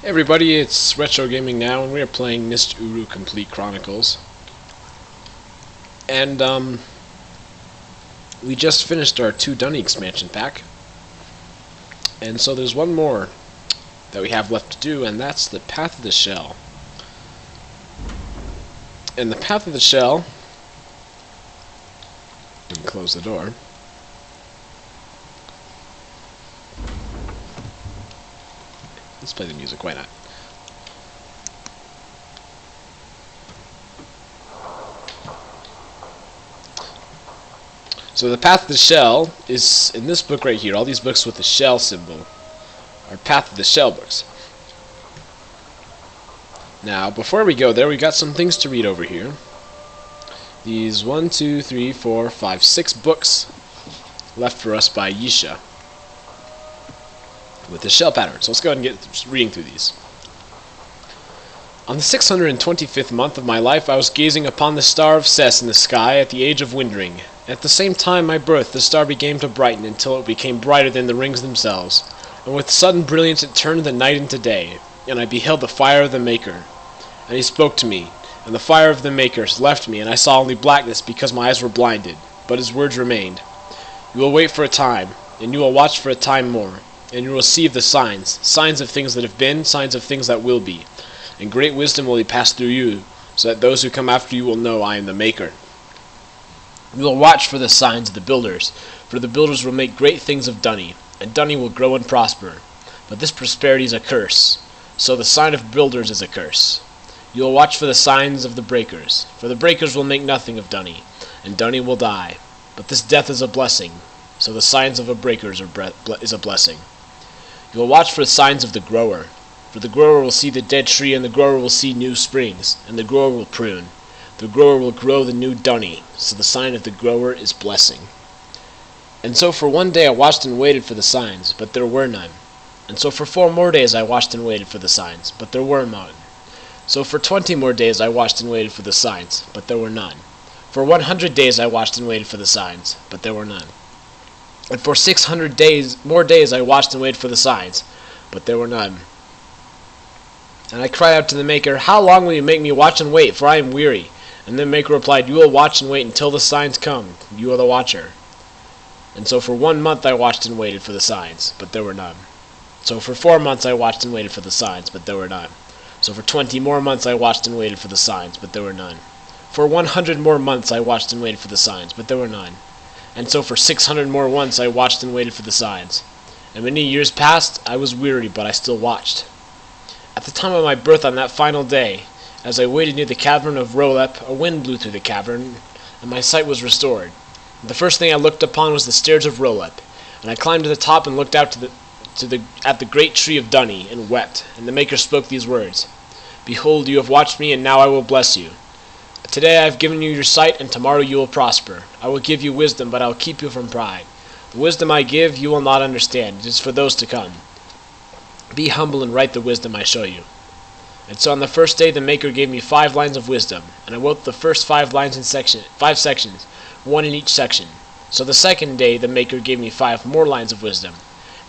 Hey everybody, it's Retro Gaming now, and we are playing Mist Uru Complete Chronicles. And, we just finished our 2 Dunny expansion pack. And so there's one more that we have left to do, and that's the Path of the Shell. And the Path of the Shell... Let me close the door. Let's play the music, why not? So the Path of the Shell is in this book right here. All these books with the shell symbol are Path of the Shell books. Now, before we go there, we got some things to read over here. These 1, 2, 3, 4, 5, 6 books left for us by Yisha with the shell pattern. So let's go ahead and get reading through these. On the 625th month of my life, I was gazing upon the star of Ses in the sky at the age of windring. At the same time my birth, the star began to brighten until it became brighter than the rings themselves, and with sudden brilliance it turned the night into day, and I beheld the fire of the Maker. And he spoke to me, and the fire of the Maker left me, and I saw only blackness because my eyes were blinded, but his words remained. You will wait for a time, and you will watch for a time more, and you will receive the signs, signs of things that have been, signs of things that will be, and great wisdom will be passed through you, so that those who come after you will know I am the Maker. You will watch for the signs of the builders, for the builders will make great things of Dunny, and Dunny will grow and prosper. But this prosperity is a curse, so the sign of builders is a curse. You will watch for the signs of the breakers, for the breakers will make nothing of Dunny, and Dunny will die. But this death is a blessing, so the signs of a breakers is a blessing. You will watch for the signs of the grower, for the grower will see the dead tree, and the grower will see new springs, and the grower will prune. The grower will grow the new Dunny, so the sign of the grower is blessing. And so for 1 day I watched and waited for the signs, but there were none. And so for 4 more days I watched and waited for the signs, but there were none. So for 20 more days I watched and waited for the signs, but there were none. For 100 days I watched and waited for the signs, but there were none. And for 600 more days I watched and waited for the signs, but there were none. And I cried out to the Maker, How long will you make me watch and wait, for I am weary? And the Maker replied, You will watch and wait until the signs come. You are the watcher. And so for 1 month I watched and waited for the signs, but there were none. So for 4 months I watched and waited for the signs, but there were none. So for 20 more months I watched and waited for the signs, but there were none. For 100 more months I watched and waited for the signs, but there were none. And so for 600 more months I watched and waited for the signs. And many years passed, I was weary, but I still watched. At the time of my birth on that final day, as I waited near the cavern of Rolep, a wind blew through the cavern, and my sight was restored. The first thing I looked upon was the stairs of Rolep, and I climbed to the top and looked out at the great tree of Dunny, and wept. And the Maker spoke these words, Behold, you have watched me, and now I will bless you. Today I have given you your sight, and tomorrow you will prosper. I will give you wisdom, but I will keep you from pride. The wisdom I give you will not understand. It is for those to come. Be humble and write the wisdom I show you. And so on the first day the Maker gave me 5 lines of wisdom, and I wrote the first 5 lines in 5 sections, 1 in each section. So the second day the Maker gave me 5 more lines of wisdom,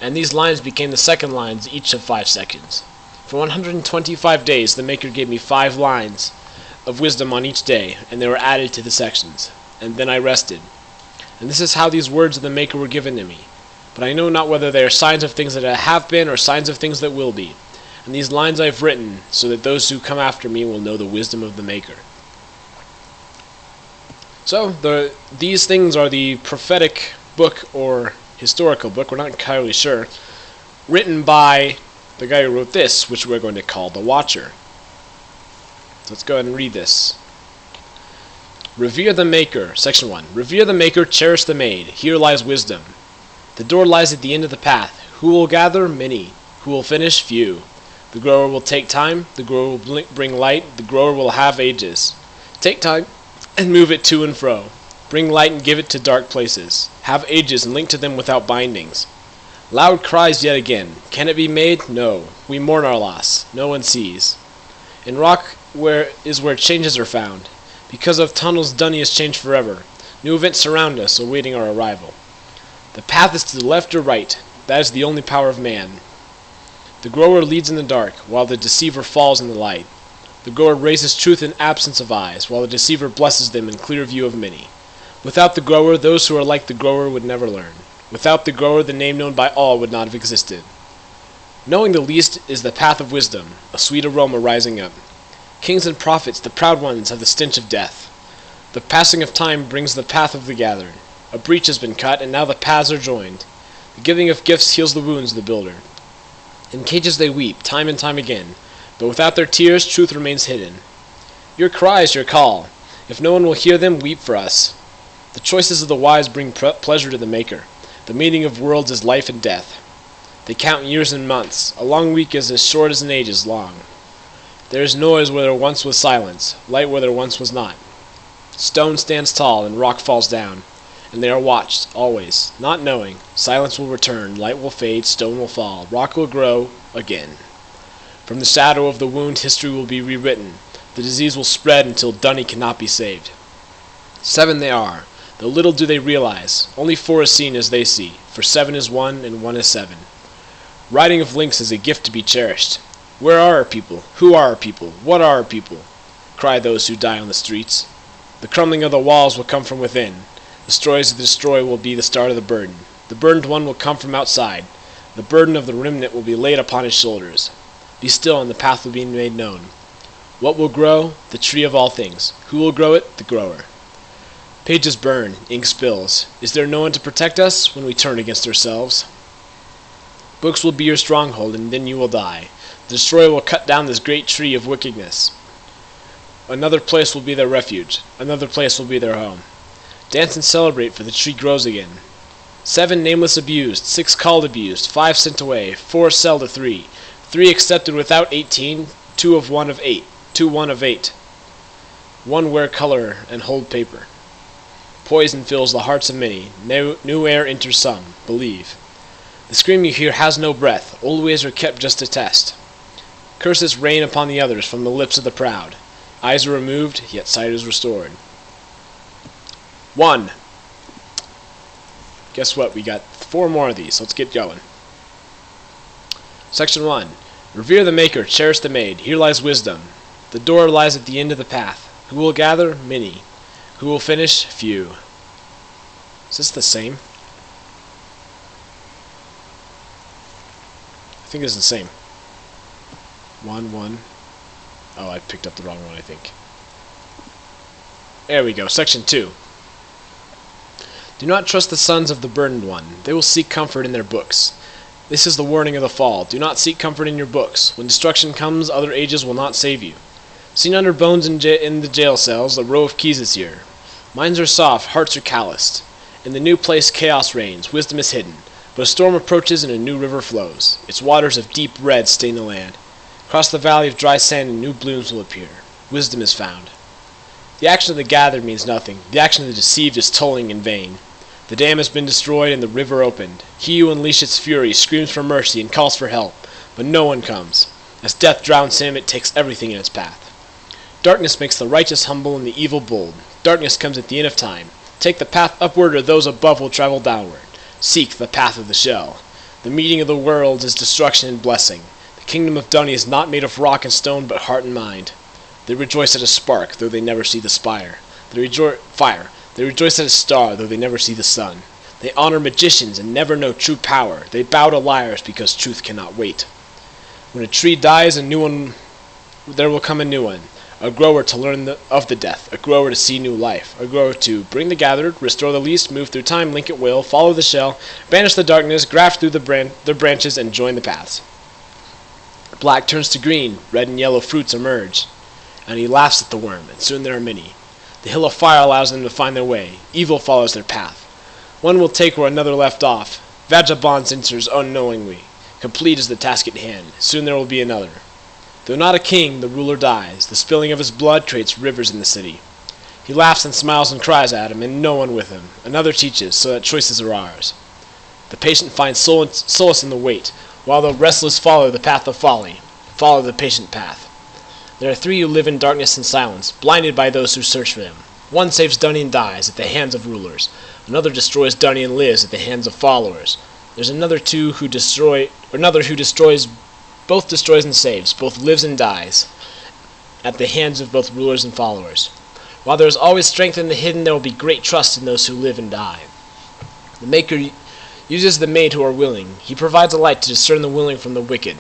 and these lines became the second lines, each of 5 sections. For 125 days the Maker gave me 5 lines of wisdom on each day, and they were added to the sections. And then I rested. And this is how these words of the Maker were given to me. But I know not whether they are signs of things that have been, or signs of things that will be. And these lines I have written, so that those who come after me will know the wisdom of the Maker. So, these things are the prophetic book, or historical book, we're not entirely sure, written by the guy who wrote this, which we're going to call the Watcher. So let's go ahead and read this. Revere the Maker, Section 1. Revere the Maker, cherish the maid. Here lies wisdom. The door lies at the end of the path. Who will gather? Many. Who will finish? Few. The grower will take time. The grower will bring light. The grower will have ages. Take time and move it to and fro. Bring light and give it to dark places. Have ages and link to them without bindings. Loud cries yet again. Can it be made? No. We mourn our loss. No one sees. In rock where changes are found. Because of tunnels, Dunny is changed forever. New events surround us, awaiting our arrival. The path is to the left or right. That is the only power of man. The grower leads in the dark, while the deceiver falls in the light. The grower raises truth in absence of eyes, while the deceiver blesses them in clear view of many. Without the grower, those who are like the grower would never learn. Without the grower, the name known by all would not have existed. Knowing the least is the path of wisdom, a sweet aroma rising up. Kings and prophets, the proud ones, have the stench of death. The passing of time brings the path of the gathered. A breach has been cut, and now the paths are joined. The giving of gifts heals the wounds of the builder. In cages they weep, time and time again, but without their tears, truth remains hidden. Your cry is your call. If no one will hear them, weep for us. The choices of the wise bring pleasure to the Maker. The meaning of worlds is life and death. They count years and months. A long week is as short as an age is long. There is noise where there once was silence, light where there once was not. Stone stands tall and rock falls down, and they are watched, always, not knowing. Silence will return, light will fade, stone will fall, rock will grow again. From the shadow of the wound, history will be rewritten. The disease will spread until Dunny cannot be saved. 7 they are, though little do they realize. Only 4 is seen as they see, for 7 is 1 and 1 is 7. Riding of lynx is a gift to be cherished. Where are our people? Who are our people? What are our people? Cry those who die on the streets. The crumbling of the walls will come from within. The stories of the destroy will be the start of the burden. The burdened one will come from outside. The burden of the remnant will be laid upon his shoulders. Be still, and the path will be made known. What will grow? The tree of all things. Who will grow it? The grower. Pages burn, ink spills. Is there no one to protect us when we turn against ourselves? Books will be your stronghold, and then you will die. The destroyer will cut down this great tree of wickedness. Another place will be their refuge. Another place will be their home. Dance and celebrate, for the tree grows again. 7 nameless abused, 6 called abused, 5 sent away, 4 sell to 3, 3 accepted without 18, 2 of 1 of 8, 2 1 of 8. 1 wear color and hold paper. Poison fills the hearts of many. New air enters some. Believe. The scream you hear has no breath. Old ways are kept just to test. Curses rain upon the others from the lips of the proud. Eyes are removed, yet sight is restored. 1. Guess what? We got 4 more of these. Let's get going. Section 1. Revere the Maker, cherish the Maid. Here lies wisdom. The door lies at the end of the path. Who will gather? Many. Who will finish? Few. Is this the same? I think it's the same. 1, 1. Oh, I picked up the wrong one, I think. There we go. Section 2. Do not trust the sons of the burdened one. They will seek comfort in their books. This is the warning of the fall. Do not seek comfort in your books. When destruction comes, other ages will not save you. Seen under bones in the jail cells, a row of keys is here. Minds are soft, hearts are calloused. In the new place chaos reigns, wisdom is hidden. But a storm approaches and a new river flows. Its waters of deep red stain the land. Across the valley of dry sand and new blooms will appear. Wisdom is found. The action of the gathered means nothing. The action of the deceived is tolling in vain. The dam has been destroyed and the river opened. He who unleashed its fury screams for mercy and calls for help, but no one comes. As death drowns him, it takes everything in its path. Darkness makes the righteous humble and the evil bold. Darkness comes at the end of time. Take the path upward, or those above will travel downward. Seek the path of the shell. The meeting of the worlds is destruction and blessing. The kingdom of Dunny is not made of rock and stone, but heart and mind. They rejoice at a spark, though they never see the spire. They rejoice at a star, though they never see the sun. They honor magicians and never know true power. They bow to liars because truth cannot wait. When a tree dies, there will come a new one. A grower to learn of the death, a grower to see new life, a grower to bring the gathered, restore the least, move through time, link at will, follow the shell, banish the darkness, graft through their branches, and join the paths. Black turns to green, red and yellow fruits emerge, and he laughs at the worm, and soon there are many. The hill of fire allows them to find their way, evil follows their path. One will take where another left off. Vagabond enters unknowingly. Complete is the task at hand, soon there will be another. Though not a king, the ruler dies. The spilling of his blood creates rivers in the city. He laughs and smiles and cries at him, and no one with him. Another teaches, so that choices are ours. The patient finds solace in the wait, while the restless follow the path of folly. Follow the patient path. There are 3 who live in darkness and silence, blinded by those who search for them. One saves Dunny and dies at the hands of rulers. Another destroys Dunny and lives at the hands of followers. There's another who destroys both destroys and saves, both lives and dies, at the hands of both rulers and followers. While there is always strength in the hidden, there will be great trust in those who live and die. The Maker uses the made who are willing. He provides a light to discern the willing from the wicked.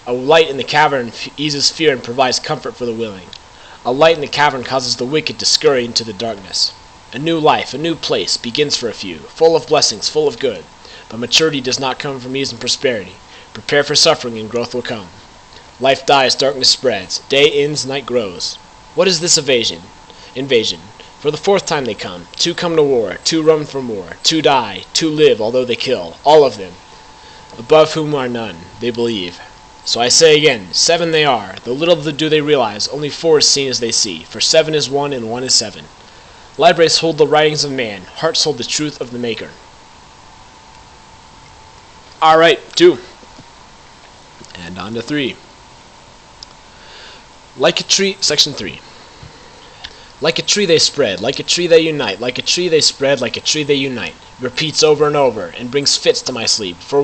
A light in the cavern eases fear and provides comfort for the willing. A light in the cavern causes the wicked to scurry into the darkness. A new life, a new place, begins for a few, full of blessings, full of good. But maturity does not come from ease and prosperity. Prepare for suffering and growth will come. Life dies, darkness spreads. Day ends, night grows. What is this invasion? For the fourth time they come. 2 come to war, 2 run from war, 2 die, 2 live, although they kill, all of them, above whom are none, they believe. So I say again, 7 they are, though little do they realize, only 4 is seen as they see, for 7 is 1 and 1 is 7. Libraries hold the writings of man, hearts hold the truth of the Maker. Alright, 2. And on to 3. Like a tree, section 3. Like a tree they spread, like a tree they unite, like a tree they spread, like a tree they unite. Repeats over and over, and brings fits to my sleep, for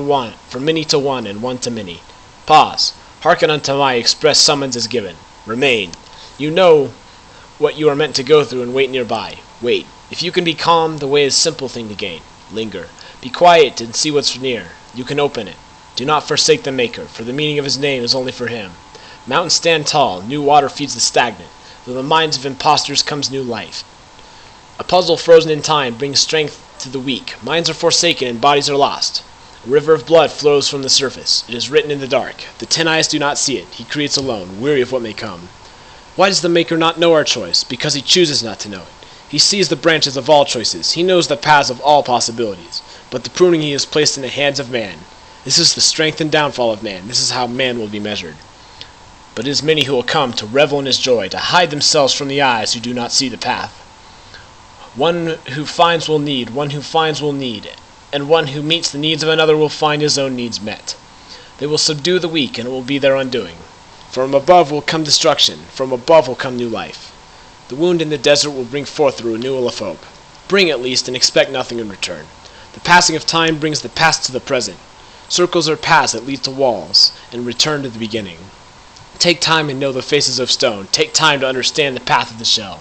many to one, and one to many. Pause. Hearken unto my express summons is given. Remain. You know what you are meant to go through, and wait nearby. Wait. If you can be calm, the way is a simple thing to gain. Linger. Be quiet and see what's near. You can open it. Do not forsake the Maker, for the meaning of his name is only for him. Mountains stand tall, new water feeds the stagnant. Through the minds of impostors comes new life. A puzzle frozen in time brings strength to the weak. Minds are forsaken and bodies are lost. A river of blood flows from the surface. It is written in the dark. The 10 eyes do not see it. He creates alone, weary of what may come. Why does the Maker not know our choice? Because he chooses not to know it. He sees the branches of all choices. He knows the paths of all possibilities. But the pruning he has placed in the hands of man. This is the strength and downfall of man. This is how man will be measured. But it is many who will come to revel in his joy, to hide themselves from the eyes who do not see the path. One who finds will need, one who finds will need, and one who meets the needs of another will find his own needs met. They will subdue the weak, and it will be their undoing. From above will come destruction, from above will come new life. The wound in the desert will bring forth the renewal of hope. Bring at least, and expect nothing in return. The passing of time brings the past to the present. Circles are paths that lead to walls, and return to the beginning. Take time and know the faces of stone. Take time to understand the path of the shell.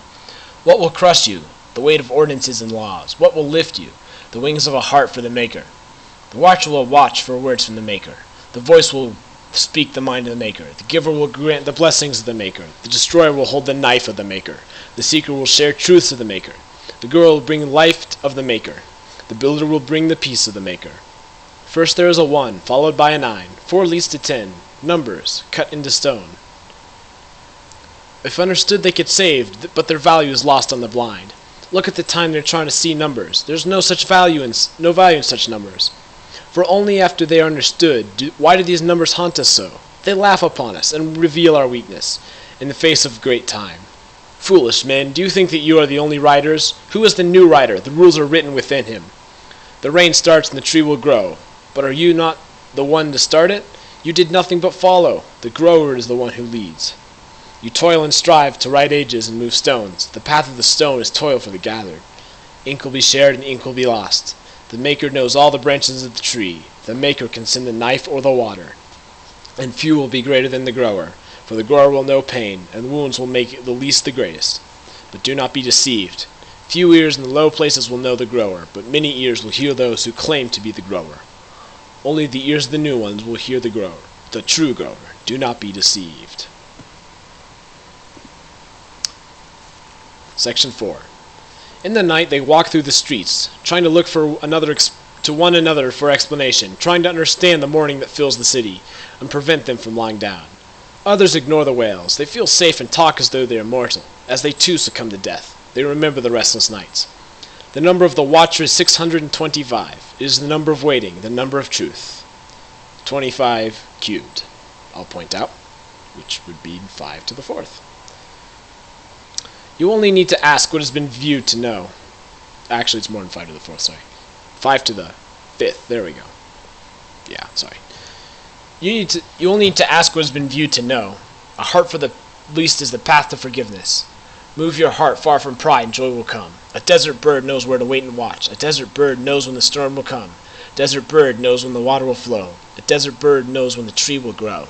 What will crush you? The weight of ordinances and laws. What will lift you? The wings of a heart for the Maker. The watcher will watch for words from the Maker. The voice will speak the mind of the Maker. The giver will grant the blessings of the Maker. The destroyer will hold the knife of the Maker. The seeker will share truths of the Maker. The girl will bring life of the Maker. The builder will bring the peace of the Maker. First there is a 1, followed by a 9. 4 leads to 10. Numbers, cut into stone. If understood they could save, but their value is lost on the blind. Look at the time they're trying to see numbers. There's no value in such numbers. For only after they are understood, why do these numbers haunt us so? They laugh upon us and reveal our weakness in the face of great time. Foolish men, do you think that you are the only writers? Who is the new writer? The rules are written within him. The rain starts and the tree will grow. But are you not the one to start it? You did nothing but follow. The grower is the one who leads. You toil and strive to write ages and move stones. The path of the stone is toil for the gathered. Ink will be shared and ink will be lost. The Maker knows all the branches of the tree. The Maker can send the knife or the water. And few will be greater than the grower. For the grower will know pain, and wounds will make the least the greatest. But do not be deceived. Few ears in the low places will know the grower, but many ears will hear those who claim to be the grower. Only the ears of the new ones will hear the grower, the true grower. Do not be deceived. Section 4. In the night they walk through the streets, trying to look to one another for explanation, trying to understand the mourning that fills the city, and prevent them from lying down. Others ignore the wails. They feel safe and talk as though they are mortal. As they too succumb to death, they remember the restless nights. The number of the watcher is 625. It is the number of waiting, the number of truth. 25 cubed, I'll point out, which would be 5 to the 4th. You only need to ask what has been viewed to know. Actually, it's more than 5 to the 4th, sorry. 5 to the 5th, there we go. Yeah, sorry. You only need to ask what has been viewed to know. A heart for the least is the path to forgiveness. Move your heart far from pride and joy will come. A desert bird knows where to wait and watch. A desert bird knows when the storm will come. A desert bird knows when the water will flow. A desert bird knows when the tree will grow.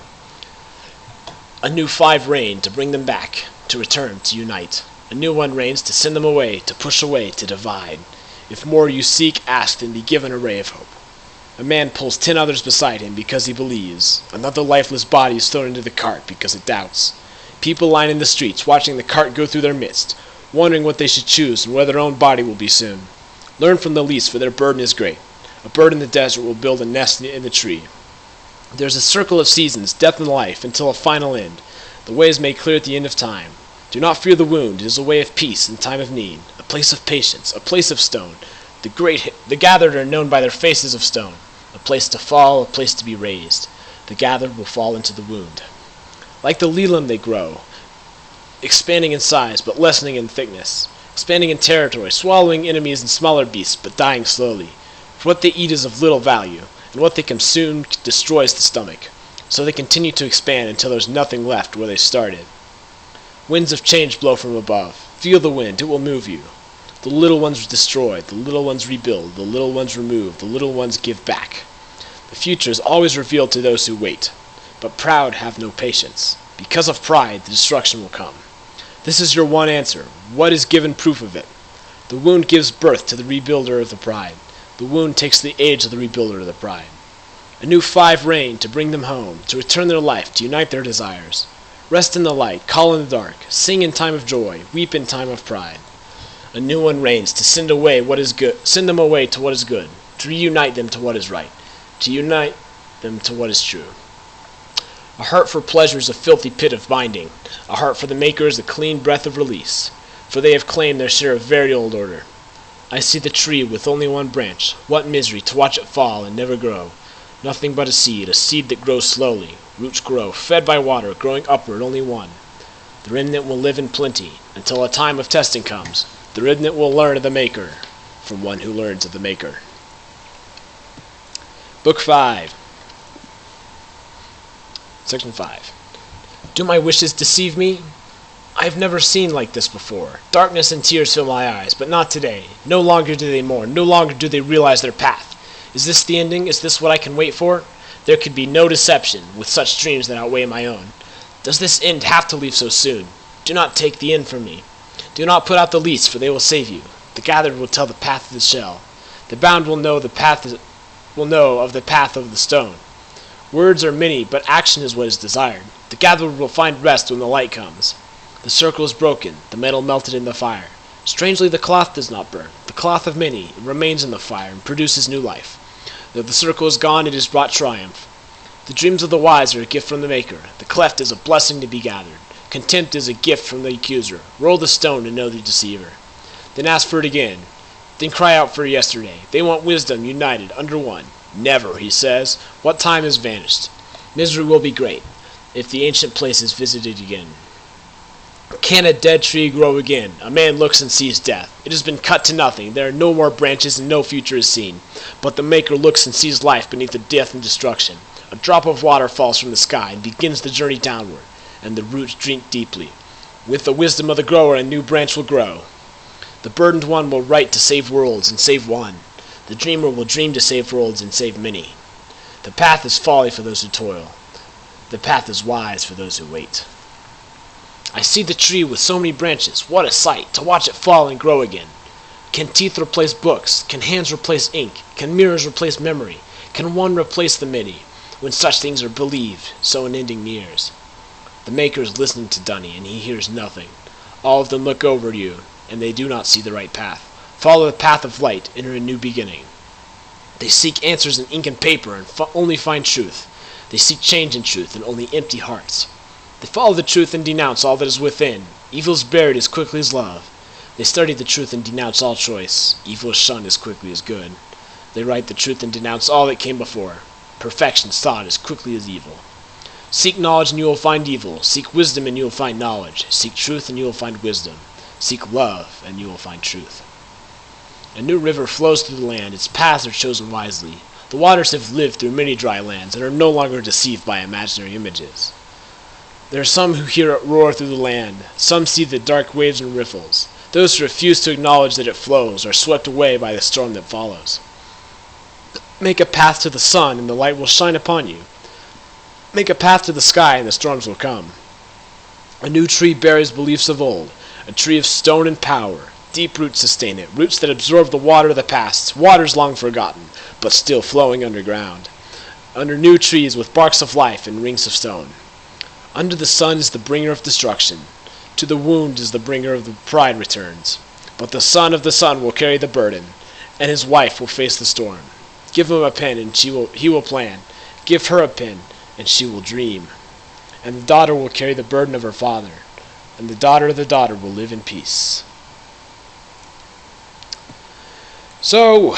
A new 5 reign to bring them back, to return, to unite. A new 1 reigns to send them away, to push away, to divide. If more you seek, ask, then be given a ray of hope. A man pulls 10 others beside him because he believes. Another lifeless body is thrown into the cart because it doubts. People line in the streets, watching the cart go through their midst, wondering what they should choose and where their own body will be soon. Learn from the least, for their burden is great. A bird in the desert will build a nest in the tree. There is a circle of seasons, death and life, until a final end. The way is made clear at the end of time. Do not fear the wound. It is a way of peace in time of need, a place of patience, a place of stone. The gathered are known by their faces of stone, a place to fall, a place to be raised. The gathered will fall into the wound. Like the lelim they grow, expanding in size but lessening in thickness, expanding in territory, swallowing enemies and smaller beasts but dying slowly. For what they eat is of little value, and what they consume destroys the stomach. So they continue to expand until there's nothing left where they started. Winds of change blow from above. Feel the wind, it will move you. The little ones destroy, the little ones rebuild, the little ones remove, the little ones give back. The future is always revealed to those who wait, but proud have no patience. Because of pride, the destruction will come. This is your one answer. What is given proof of it? The wound gives birth to the rebuilder of the pride. The wound takes the age of the rebuilder of the pride. A new 5 reign to bring them home, to return their life, to unite their desires. Rest in the light, call in the dark, sing in time of joy, weep in time of pride. A new 1 reigns to send away what is good, send them away to what is good, to reunite them to what is right, to unite them to what is true. A heart for pleasure is a filthy pit of binding. A heart for the Maker is a clean breath of release, for they have claimed their share of very old order. I see the tree with only 1 branch. What misery to watch it fall and never grow. Nothing but a seed that grows slowly. Roots grow, fed by water, growing upward only 1. The remnant will live in plenty until a time of testing comes. The remnant will learn of the Maker from one who learns of the Maker. Book 5. Section 5. Do my wishes deceive me? I have never seen like this before. Darkness and tears fill my eyes, but not today. No longer do they mourn. No longer do they realize their path. Is this the ending? Is this what I can wait for? There could be no deception with such dreams that outweigh my own. Does this end have to leave so soon? Do not take the end from me. Do not put out the least, for they will save you. The gathered will tell the path of the shell. The bound will know of the path of the stone. Words are many, but action is what is desired. The gathered will find rest when the light comes. The circle is broken, the metal melted in the fire. Strangely, the cloth does not burn. The cloth of many remains in the fire and produces new life. Though the circle is gone, it has brought triumph. The dreams of the wise are a gift from the Maker. The cleft is a blessing to be gathered. Contempt is a gift from the accuser. Roll the stone to know the deceiver. Then ask for it again. Then cry out for yesterday. They want wisdom united under one. Never, he says. What time has vanished? Misery will be great if the ancient place is visited again. Can a dead tree grow again? A man looks and sees death. It has been cut to nothing. There are no more branches and no future is seen. But the Maker looks and sees life beneath the death and destruction. A drop of water falls from the sky and begins the journey downward, and the roots drink deeply. With the wisdom of the grower, a new branch will grow. The burdened one will write to save worlds and save one. The dreamer will dream to save worlds and save many. The path is folly for those who toil. The path is wise for those who wait. I see the tree with so many branches. What a sight, to watch it fall and grow again. Can teeth replace books? Can hands replace ink? Can mirrors replace memory? Can one replace the many? When such things are believed, so an ending nears. The Maker is listening to Dunny, and he hears nothing. All of them look over you, and they do not see the right path. Follow the path of light, enter a new beginning. They seek answers in ink and paper, and only find truth. They seek change in truth, and only empty hearts. They follow the truth and denounce all that is within. Evil is buried as quickly as love. They study the truth and denounce all choice. Evil is shunned as quickly as good. They write the truth and denounce all that came before. Perfection sought as quickly as evil. Seek knowledge and you will find evil. Seek wisdom and you will find knowledge. Seek truth and you will find wisdom. Seek love and you will find truth. A new river flows through the land. Its paths are chosen wisely. The waters have lived through many dry lands and are no longer deceived by imaginary images. There are some who hear it roar through the land. Some see the dark waves and riffles. Those who refuse to acknowledge that it flows are swept away by the storm that follows. Make a path to the sun, and the light will shine upon you. Make a path to the sky, and the storms will come. A new tree buries beliefs of old, a tree of stone and power. Deep roots sustain it, roots that absorb the water of the past, waters long forgotten, but still flowing underground. Under new trees with barks of life and rings of stone. Under the sun is the bringer of destruction. To the wound is the bringer of the pride returns. But the son of the sun will carry the burden, and his wife will face the storm. Give him a pen, and he will plan. Give her a pen, and she will dream. And the daughter will carry the burden of her father, and the daughter of the daughter will live in peace. So,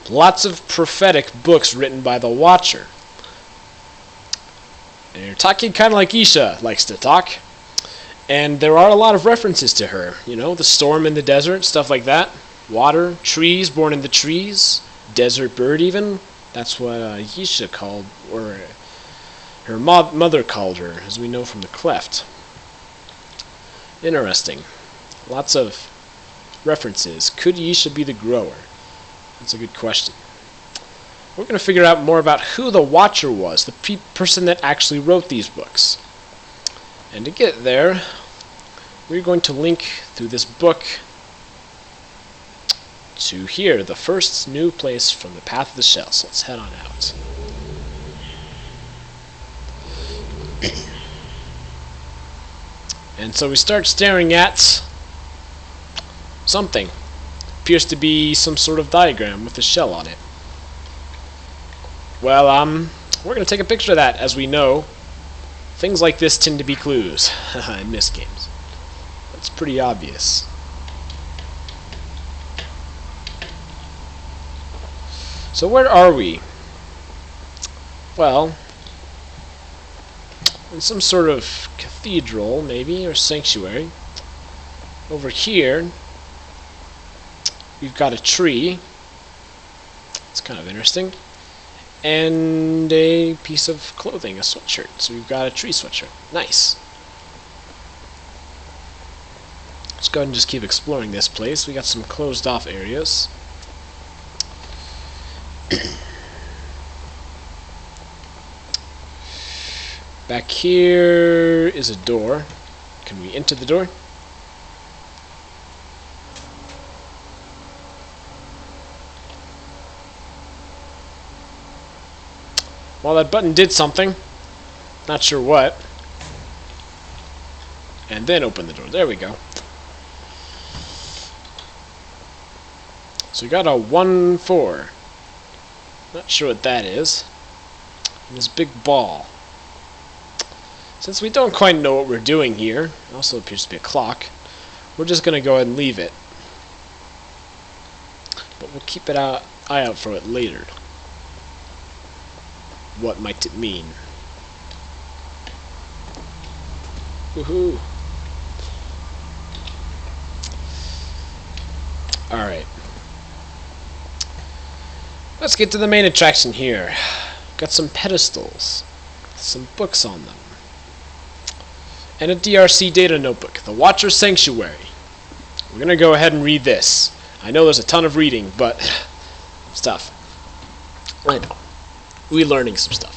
lots of prophetic books written by the Watcher. And you're talking kind of like Isha likes to talk. And there are a lot of references to her. You know, the storm in the desert, stuff like that. Water, trees, born in the trees. Desert bird even. That's what Isha called, or her mother called her, as we know from the Cleft. Interesting. Lots of references. Could Isha be the grower? That's a good question. We're going to figure out more about who the Watcher was, the person that actually wrote these books. And to get there, we're going to link through this book to here, the first new place from the Path of the Shell. So let's head on out. And so we start staring at something. Appears to be some sort of diagram with a shell on it. Well, we're going to take a picture of that. As we know, things like this tend to be clues in Myst games. That's pretty obvious. So where are we? Well, in some sort of cathedral, maybe, or sanctuary. Over here, we've got a tree. It's kind of interesting. And a piece of clothing, a sweatshirt. So we've got a tree sweatshirt. Nice. Let's go ahead and just keep exploring this place. We got some closed off areas. Back here is a door. Can we enter the door? Well, that button did something. Not sure what. And then open the door. There we go. So we got a 1-4. Not sure what that is. And this big ball. Since we don't quite know what we're doing here, it also appears to be a clock, we're just going to go ahead and leave it. But we'll keep an eye out for it later. What might it mean? Woohoo! Alright. Let's get to the main attraction here. Got some pedestals. Some books on them. And a DRC data notebook. The Watcher Sanctuary. We're going to go ahead and read this. I know there's a ton of reading, but stuff. I know. We're learning some stuff.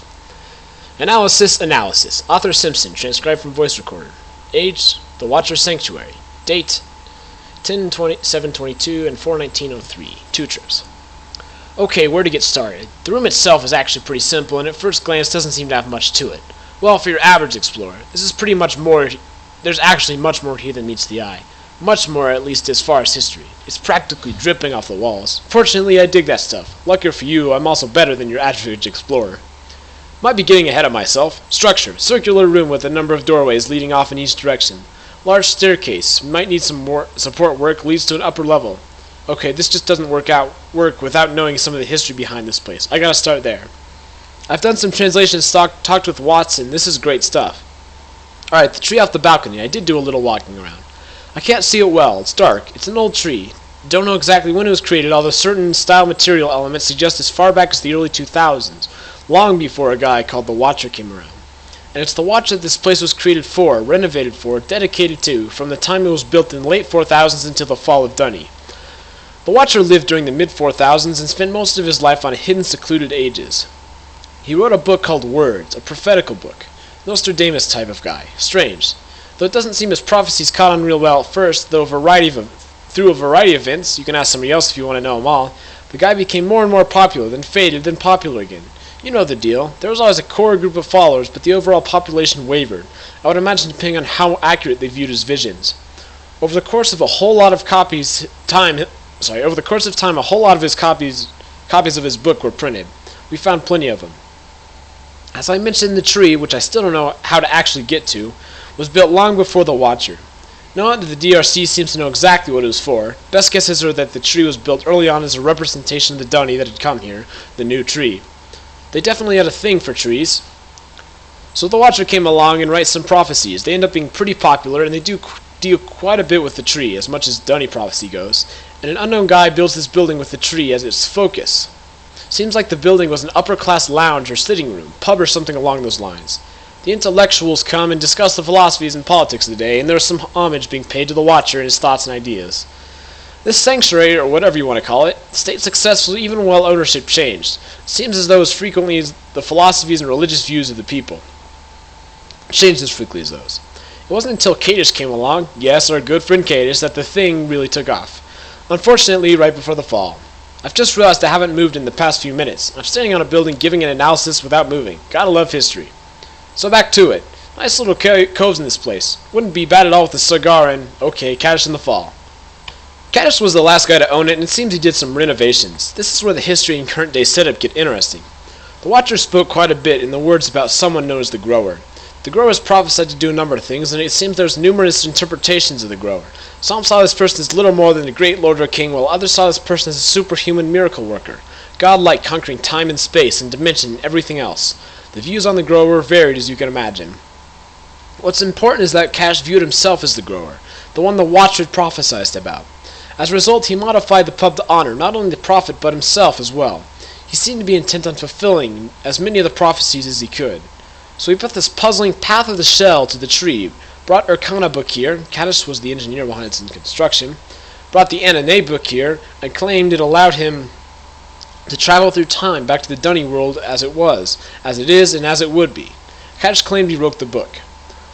Analysis. Author Simpson, transcribed from voice recorder. Age, The Watcher Sanctuary. Date, 10/7/22 and 4/19/03. 2 trips. Okay, where to get started? The room itself is actually pretty simple, and at first glance doesn't seem to have much to it. Well, for your average explorer, this is pretty much more. There's actually much more here than meets the eye. Much more, at least as far as history. It's practically dripping off the walls. Fortunately, I dig that stuff. Luckier for you, I'm also better than your average explorer. Might be getting ahead of myself. Structure. Circular room with a number of doorways leading off in each direction. Large staircase. Might need some more support work. Leads to an upper level. Okay, this just doesn't work without knowing some of the history behind this place. I gotta start there. I've done some translations, talked with Watson. This is great stuff. Alright, the tree off the balcony. I did do a little walking around. I can't see it well. It's dark. It's an old tree. Don't know exactly when it was created, although certain style material elements suggest as far back as the early 2000s, long before a guy called the Watcher came around. And it's the Watcher this place was created for, renovated for, dedicated to, from the time it was built in the late 4000s until the fall of Dunny. The Watcher lived during the mid-4000s and spent most of his life on hidden, secluded ages. He wrote a book called Words, a prophetical book. Nostradamus type of guy. Strange. Though it doesn't seem his prophecies caught on real well at first, through a variety of events, you can ask somebody else if you want to know them all, the guy became more and more popular, then faded, then popular again. You know the deal. There was always a core group of followers, but the overall population wavered. I would imagine depending on how accurate they viewed his visions. Over the course of a whole lot of time, a whole lot of his copies of his book were printed. We found plenty of them. As I mentioned, the tree, which I still don't know how to actually get to, was built long before the Watcher. No one at the DRC seems to know exactly what it was for. Best guesses are that the tree was built early on as a representation of the Dunny that had come here, the new tree. They definitely had a thing for trees. So the Watcher came along and writes some prophecies. They end up being pretty popular, and they do deal quite a bit with the tree, as much as Dunny prophecy goes. And an unknown guy builds this building with the tree as its focus. Seems like the building was an upper-class lounge or sitting room, pub or something along those lines. The intellectuals come and discuss the philosophies and politics of the day, and there is some homage being paid to the Watcher and his thoughts and ideas. This sanctuary, or whatever you want to call it, stayed successful even while ownership changed. It seems as though as frequently as the philosophies and religious views of the people changed as frequently as those. It wasn't until Kadish came along, yes, our good friend Kadish, that the thing really took off. Unfortunately, right before the fall. I've just realized I haven't moved in the past few minutes. I'm standing on a building giving an analysis without moving. Gotta love history. So back to it. Nice little coves in this place. Wouldn't be bad at all with a cigar and, okay, Kadish in the fall. Kadish was the last guy to own it, and it seems he did some renovations. This is where the history and current day setup get interesting. The Watcher spoke quite a bit in the words about someone known as the Grower. The Grower is prophesied to do a number of things, and it seems there's numerous interpretations of the Grower. Some saw this person as little more than a great lord or king, while others saw this person as a superhuman miracle worker, godlike, conquering time and space and dimension and everything else. The views on the Grower varied, as you can imagine. What's important is that Kadish viewed himself as the Grower, the one the Watcher prophesied about. As a result, he modified the pub to honor not only the prophet but himself as well. He seemed to be intent on fulfilling as many of the prophecies as he could. So he put this puzzling Path of the Shell to the tree, brought Urkana book here, Kadish was the engineer behind its construction, brought the Anane book here, and claimed it allowed him to travel through time back to the Dunny world as it was, as it is, and as it would be. Kadish claimed he wrote the book.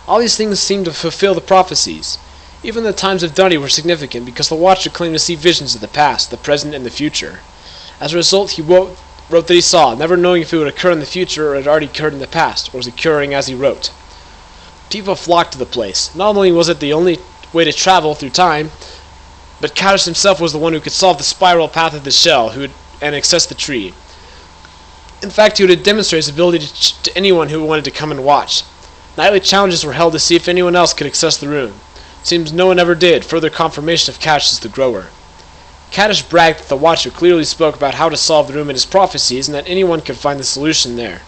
All these things seemed to fulfill the prophecies. Even the times of Dunny were significant because the Watcher claimed to see visions of the past, the present, and the future. As a result, he wrote that he saw, never knowing if it would occur in the future or had already occurred in the past, or was occurring as he wrote. People flocked to the place. Not only was it the only way to travel through time, but Kadish himself was the one who could solve the spiral path of the shell and access the tree. In fact, he would demonstrate his ability to anyone who wanted to come and watch. Nightly challenges were held to see if anyone else could access the room. Seems no one ever did, further confirmation of Kadish as the Grower. Kadish bragged that the Watcher clearly spoke about how to solve the room in his prophecies and that anyone could find the solution there.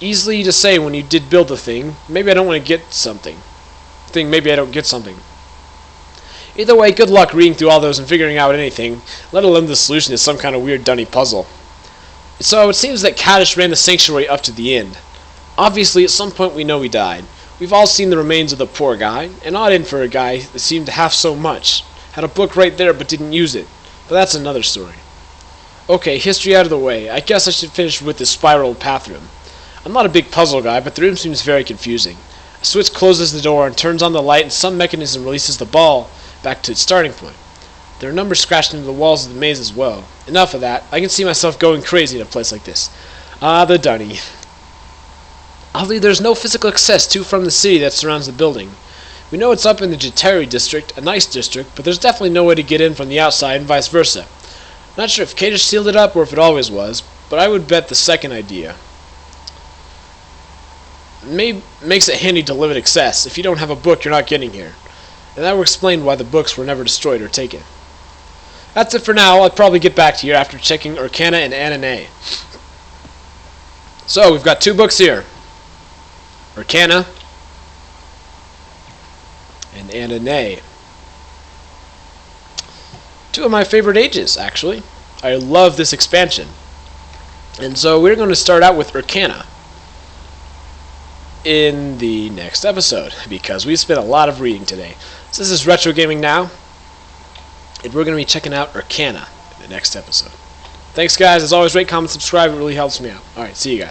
Easily to say when you did build the thing, maybe I don't want to get something. Maybe I don't get something. Either way, good luck reading through all those and figuring out anything, let alone the solution to some kind of weird Dunny puzzle. So it seems that Kadish ran the sanctuary up to the end. Obviously, at some point we know he died. We've all seen the remains of the poor guy, an odd end for a guy that seemed to have so much. Had a book right there but didn't use it. But that's another story. Okay, history out of the way. I guess I should finish with the spiral path room. I'm not a big puzzle guy, but the room seems very confusing. A switch closes the door and turns on the light, and some mechanism releases the ball back to its starting point. There are numbers scratched into the walls of the maze as well. Enough of that. I can see myself going crazy in a place like this. Ah, the Dunny. Oddly, there's no physical access to from the city that surrounds the building. We know it's up in the Jatari district, a nice district, but there's definitely no way to get in from the outside and vice versa. Not sure if Kadish sealed it up or if it always was, but I would bet the second idea. Makes it handy to limit access. If you don't have a book, you're not getting here. And that will explain why the books were never destroyed or taken. That's it for now. I'll probably get back to you after checking Urkana and Anane. So, we've got two books here. Urkana and Anane. Two of my favorite ages, actually. I love this expansion. And so we're going to start out with Urkana in the next episode, because we've spent a lot of reading today. So this is Retro Gaming Now, and we're going to be checking out Urkana in the next episode. Thanks guys, as always, rate, comment, subscribe, it really helps me out. Alright, see you guys.